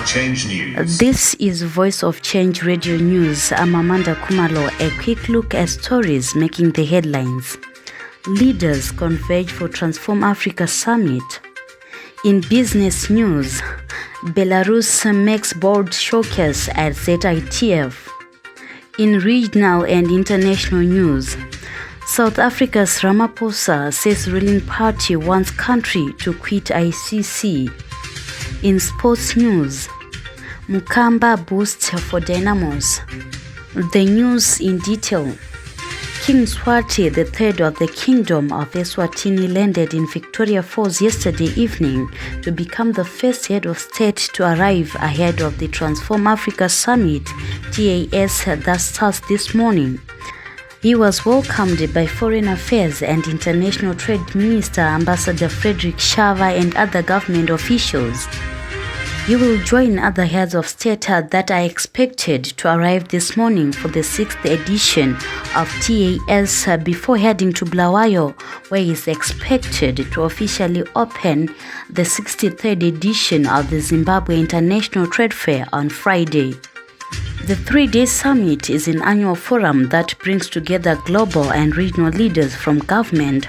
Change News. This is Voice of Change Radio News. I'm Amanda Kumalo. A quick look at stories making the headlines. Leaders converge for Transform Africa Summit. In business news, Belarus makes bold showcase at ZITF. In regional and international news, South Africa's Ramaphosa says ruling party wants country to quit ICC. In sports news, Mukamba boost for Dynamos. The news in detail. King Swati III of the Kingdom of Eswatini landed in Victoria Falls yesterday evening to become the first head of state to arrive ahead of the Transform Africa Summit TAS that starts this morning. He was welcomed by Foreign Affairs and International Trade Minister Ambassador Frederick Shava and other government officials. He will join other heads of state that are expected to arrive this morning for the 6th edition of TAS before heading to Bulawayo, where he is expected to officially open the 63rd edition of the Zimbabwe International Trade Fair on Friday. The 3-day summit is an annual forum that brings together global and regional leaders from government,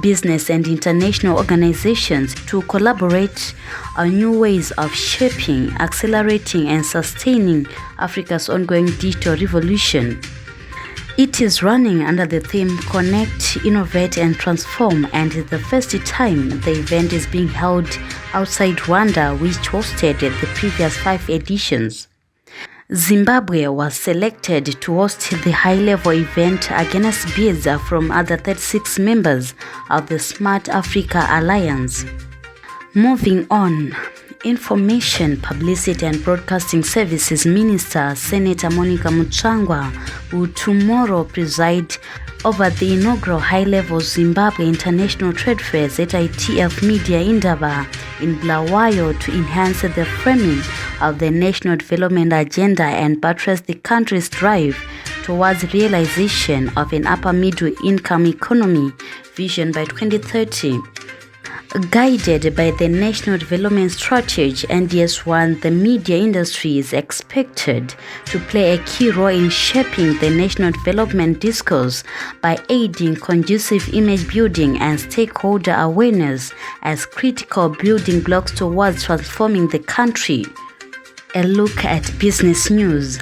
business and international organizations to collaborate on new ways of shaping, accelerating and sustaining Africa's ongoing digital revolution. It is running under the theme Connect, Innovate and Transform, and is the first time the event is being held outside Rwanda, which hosted the previous 5 editions. Zimbabwe was selected to host the high-level event against bids from other 36 members of the Smart Africa Alliance. Moving on, Information, Publicity and Broadcasting Services Minister Senator Monica Mutsvangwa will tomorrow preside over the inaugural high-level Zimbabwe International Trade Fair ZITF Media Indaba in Bulawayo to enhance the framing of the National Development Agenda and buttress the country's drive towards realization of an upper-middle income economy vision by 2030. Guided by the National Development Strategy NDS1, the media industry is expected to play a key role in shaping the national development discourse by aiding conducive image building and stakeholder awareness as critical building blocks towards transforming the country. A look at business news.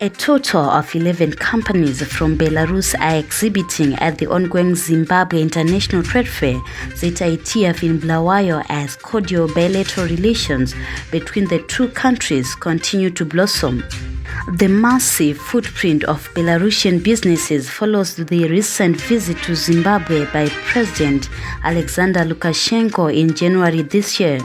A total of 11 companies from Belarus are exhibiting at the ongoing Zimbabwe International Trade Fair ZITF in Bulawayo as cordial bilateral relations between the two countries continue to blossom. The massive footprint of Belarusian businesses follows the recent visit to Zimbabwe by President Alexander Lukashenko in January this year.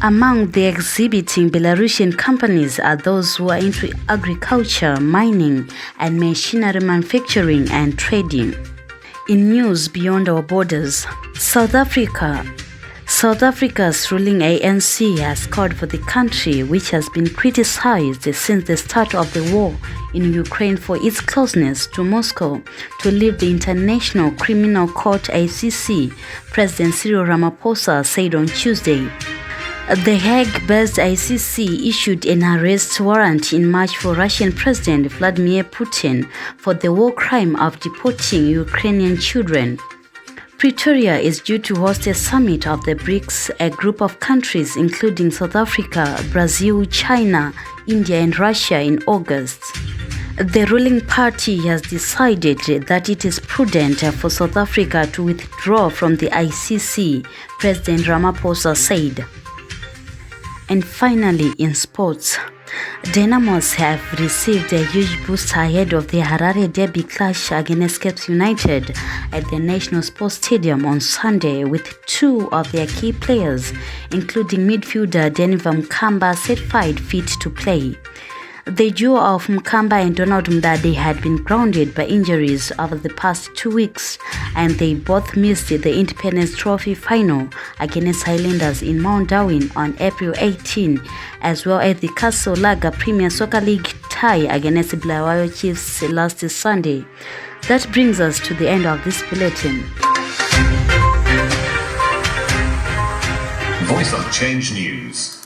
Among the exhibiting Belarusian companies are those who are into agriculture, mining, and machinery manufacturing and trading. In news beyond our borders, South Africa's ruling ANC has called for the country, which has been criticized since the start of the war in Ukraine for its closeness to Moscow, to leave the International Criminal Court ICC, President Cyril Ramaphosa said on Tuesday. The Hague-based ICC issued an arrest warrant in March for Russian President Vladimir Putin for the war crime of deporting Ukrainian children. Pretoria is due to host a summit of the BRICS, a group of countries including South Africa, Brazil, China, India and Russia in August. The ruling party has decided that it is prudent for South Africa to withdraw from the ICC, President Ramaphosa said. And finally, in sports, Dynamos have received a huge boost ahead of the Harare derby clash against Cape United at the National Sports Stadium on Sunday, with 2 of their key players, including midfielder Mukamba, certified fit to play. The duo of Mukamba and Donald Mdade had been grounded by injuries over the past 2 weeks, and they both missed the Independence Trophy final against Highlanders in Mount Darwin on April 18, as well as the Castle Lager Premier Soccer League tie against Bulawayo Chiefs last Sunday. That brings us to the end of this bulletin. Voice of Change News.